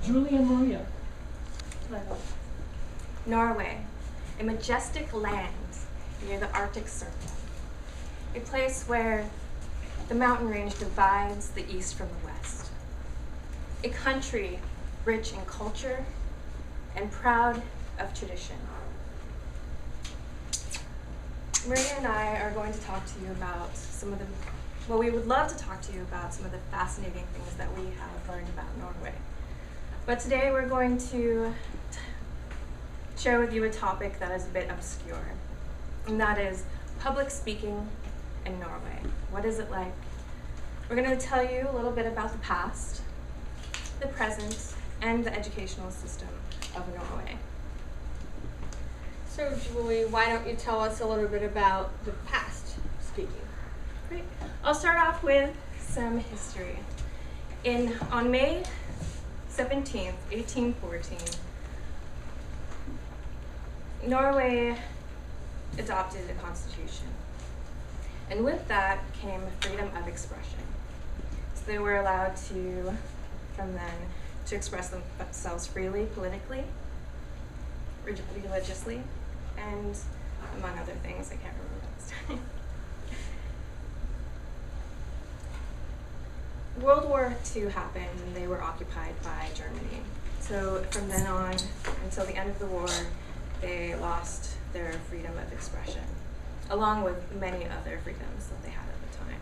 Julie and Maria. Norway, a majestic land near the Arctic Circle, a place where the mountain range divides the east from the west, a country rich in culture and proud of tradition. Maria and I are going to talk to you about we would love to talk to you about some of the fascinating things that we have learned about Norway. But today we're going to share with you a topic that is a bit obscure, and that is public speaking in Norway. What is it like? We're going to tell you a little bit about the past, the present, and the educational system of Norway. So Julie, why don't you tell us a little bit about the past speaking? Great. I'll start off with some history. On May 17th, 1814, Norway adopted a constitution. And with that came freedom of expression. So they were allowed to, from then, to express themselves freely, politically, religiously, and among other things. I can't remember what it's World War II happened and they were occupied by Germany. So from then on until the end of the war, they lost their freedom of expression, along with many other freedoms that they had at the time.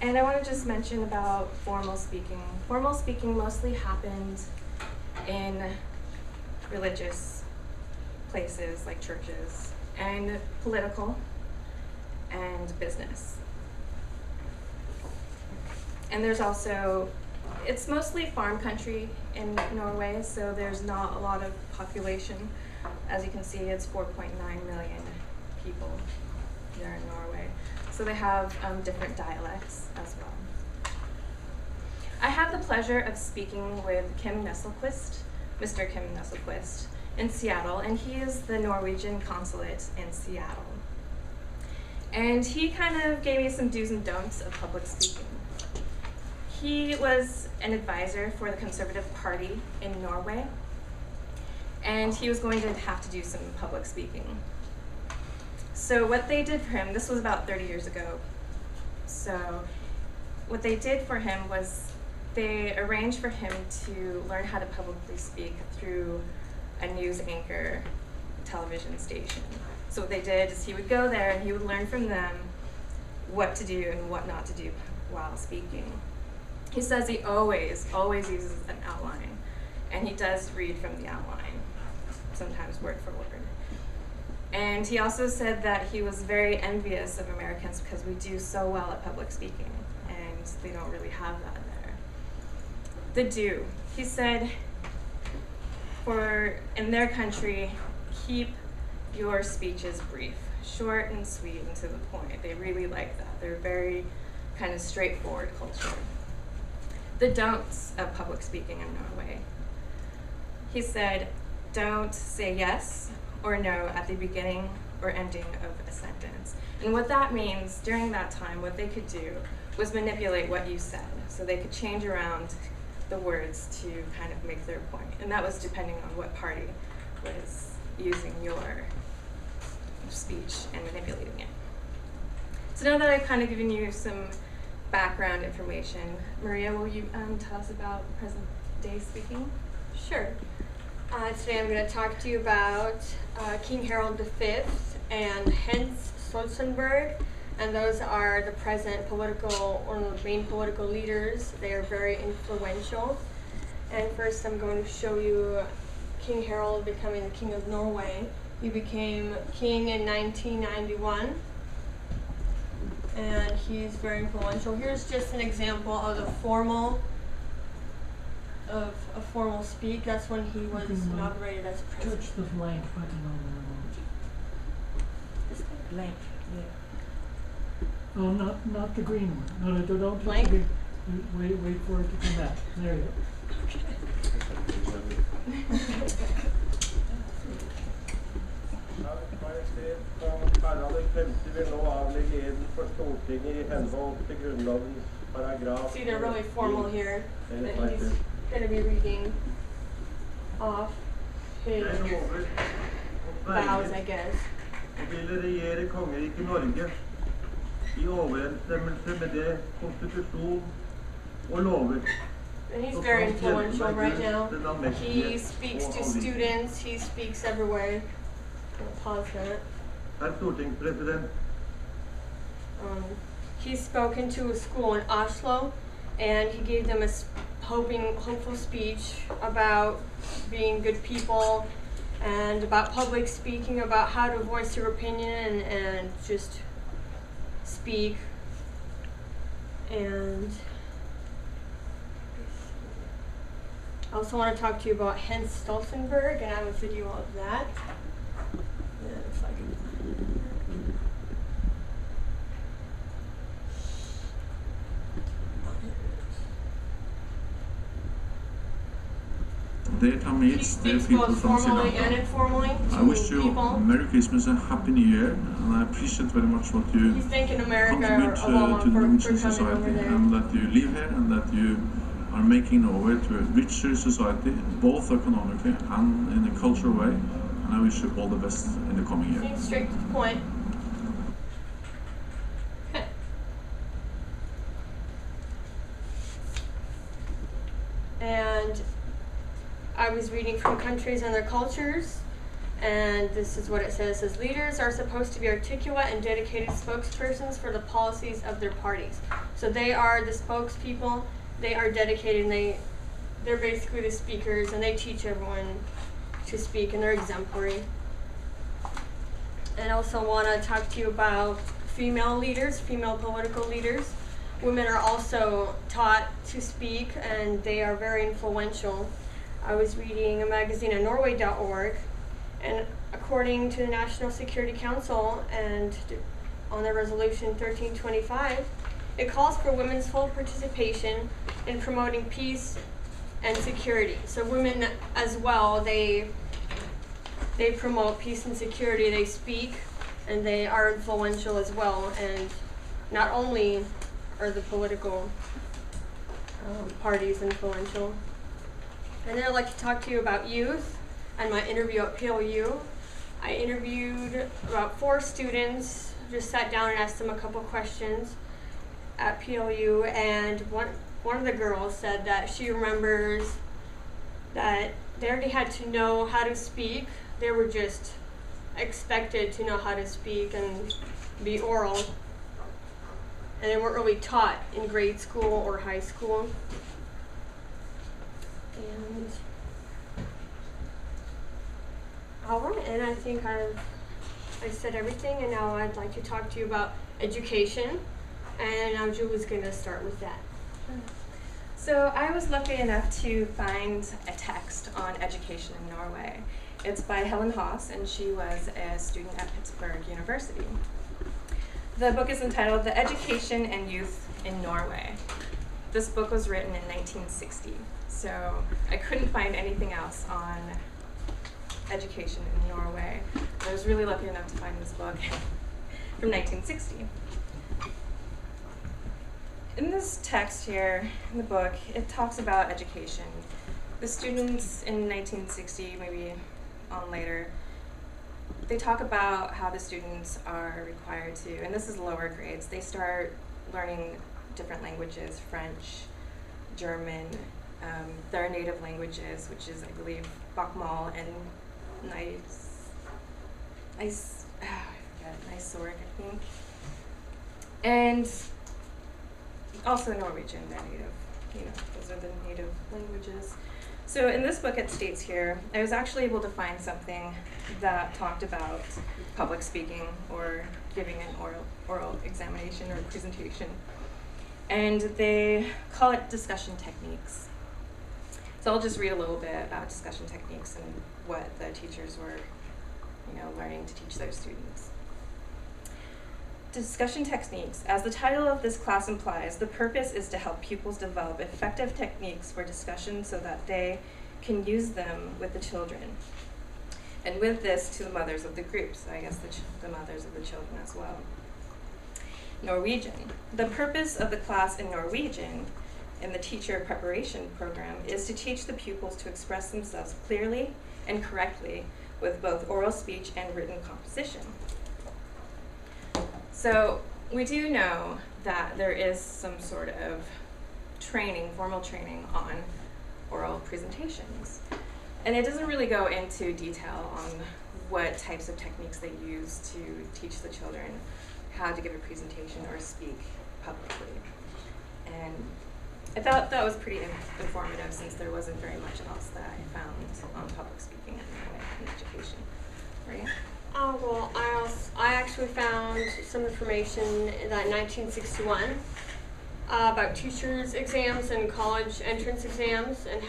And I want to just mention about formal speaking. Formal speaking mostly happened in religious places like churches, and political and business. And there's also, it's mostly farm country in Norway, so there's not a lot of population. As you can see, it's 4.9 million people here in Norway. So they have different dialects as well. I have the pleasure of speaking with Mr. Kim Nesselquist, in Seattle, and he is the Norwegian consulate in Seattle. And he kind of gave me some do's and don'ts of public speaking. He was an advisor for the Conservative Party in Norway, and he was going to have to do some public speaking. So what they did for him, this was about 30 years ago, so what they did for him was they arranged for him to learn how to publicly speak through a news anchor television station. So what they did is he would go there and he would learn from them what to do and what not to do while speaking. He says he always uses an outline, and he does read from the outline, sometimes word for word. And he also said that he was very envious of Americans because we do so well at public speaking, and they don't really have that there. The do. He said, in their country, keep your speeches brief, short and sweet and to the point. They really like that. They're very kind of straightforward culture. The don'ts of public speaking in Norway. He said, don't say yes or no at the beginning or ending of a sentence. And what that means, during that time, what they could do was manipulate what you said. So they could change around the words to kind of make their point. And that was depending on what party was using your speech and manipulating it. So now that I've kind of given you some background information, Maria, will you tell us about present day speaking? Sure. Today I'm going to talk to you about King Harald V and Hans Stoltenberg, and those are the present main political leaders. They are very influential. And first I'm going to show you King Harald becoming the King of Norway. He became king in 1991. And he's very influential. Here's just an example of a formal speak. That's when he was inaugurated as president. Touch the blank button on the remote. Blank. Yeah. Oh, not the green one. No, don't touch Blank? the green. Wait for it to come back. There you Harald V vil nå avlegge eden for Stortinget i henhold til Grunnlovens paragraf. See, they're really formal here. Eller And he's parter. going to be reading off his Jeg lover og vows, I berger guess. og vil regjere kongeriket Norge i overensstemmelse med det konstitusjon og lover. And he's very influential right now. He speaks to students, he speaks everywhere. I'll pause that. Herr stortingspresident, He's spoken to a school in Oslo, and he gave them a hopeful speech about being good people and about public speaking, about how to voice your opinion and just speak. And I also want to talk to you about Hans Stoltenberg, and I have a video of that. And if I can find it. Dear Tamils, dear people from Sri Lanka, I wish you Merry Christmas and Happy New Year, and I appreciate very much what you contribute to the Norwegian society, and that you live here, and that you are making Norway to a richer society, both economically and in a cultural way, and I wish you all the best in the coming year. Straight to the point. Okay. And I was reading from Countries and Their Cultures, and this is what it says. It says, leaders are supposed to be articulate and dedicated spokespersons for the policies of their parties. So they are the spokespeople, they are dedicated, and they're basically the speakers, and they teach everyone to speak, and they're exemplary. And I also want to talk to you about female leaders, female political leaders. Women are also taught to speak, and they are very influential. I was reading a magazine on Norway.org, and according to the National Security Council and on their resolution 1325, it calls for women's full participation in promoting peace and security. So women as well, they promote peace and security, they speak, and they are influential as well. And not only are the political parties influential. And then I'd like to talk to you about youth and my interview at PLU. I interviewed about 4 students, just sat down and asked them a couple questions at PLU, and one of the girls said that she remembers that they already had to know how to speak. They were just expected to know how to speak and be oral, and they weren't really taught in grade school or high school. And all right, and I think I said everything, and now I'd like to talk to you about education, and now Julie's going to start with that. So I was lucky enough to find a text on education in Norway. It's by Helen Haas, and she was a student at Pittsburgh University. The book is entitled The Education and Youth in Norway. This book was written in 1960, so I couldn't find anything else on education in Norway. I was really lucky enough to find this book from 1960. In this text here, in the book, it talks about education. The students in 1960, maybe on later, they talk about how the students are required to, and this is lower grades, they start learning different languages, French, German, their native languages, which is, I believe, Bokmål and Nysorg, I think. And also Norwegian, they're native, those are the native languages. So in this book it states here, I was actually able to find something that talked about public speaking or giving an oral examination or presentation. And they call it discussion techniques. So I'll just read a little bit about discussion techniques and what the teachers were, learning to teach their students. Discussion techniques. As the title of this class implies, the purpose is to help pupils develop effective techniques for discussion so that they can use them with the children. And with this, to the mothers of the group, so I guess the mothers of the children as well. Norwegian. The purpose of the class in Norwegian in the teacher preparation program is to teach the pupils to express themselves clearly and correctly with both oral speech and written composition. So we do know that there is some sort of training, formal training on oral presentations. And it doesn't really go into detail on what types of techniques they use to teach the children how to give a presentation or speak publicly. And I thought that was pretty informative since there wasn't very much else that I found on public speaking in education, right? Well, I actually found some information in that 1961 about teachers' exams and college entrance exams and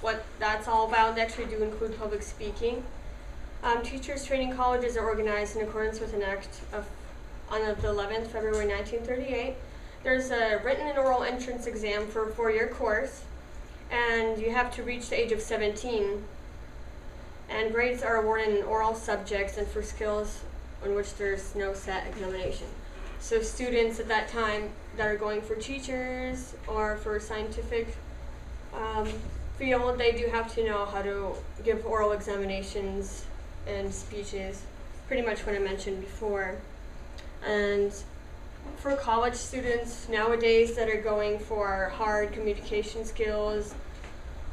what that's all about. They actually do include public speaking. Teachers training colleges are organized in accordance with an act on the 11th February 1938. There's a written and oral entrance exam for a 4-year course, and you have to reach the age of 17. And grades are awarded in oral subjects and for skills on which there's no set examination. So students at that time that are going for teachers or for scientific field, they do have to know how to give oral examinations and speeches, pretty much what I mentioned before. And for college students nowadays that are going for hard communication skills,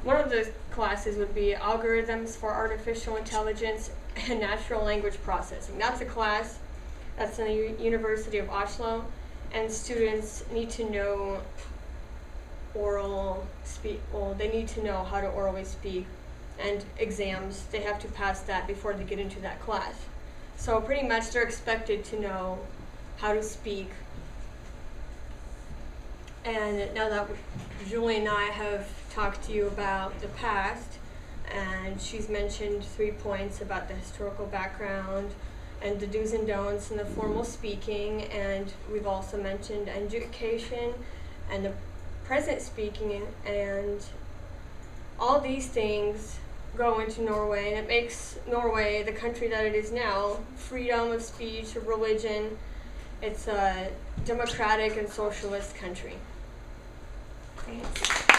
one of the classes would be Algorithms for Artificial Intelligence and Natural Language Processing. That's a class that's in the University of Oslo, and students need to know they need to know how to orally speak, and exams, they have to pass that before they get into that class. So pretty much they're expected to know how to speak. And now that Julie and I have talked to you about the past, and she's mentioned 3 points about the historical background and the do's and don'ts and the formal speaking, and we've also mentioned education and the present speaking, and all these things go into Norway, and it makes Norway the country that it is now. Freedom of speech, of religion. It's a democratic and socialist country. Thanks.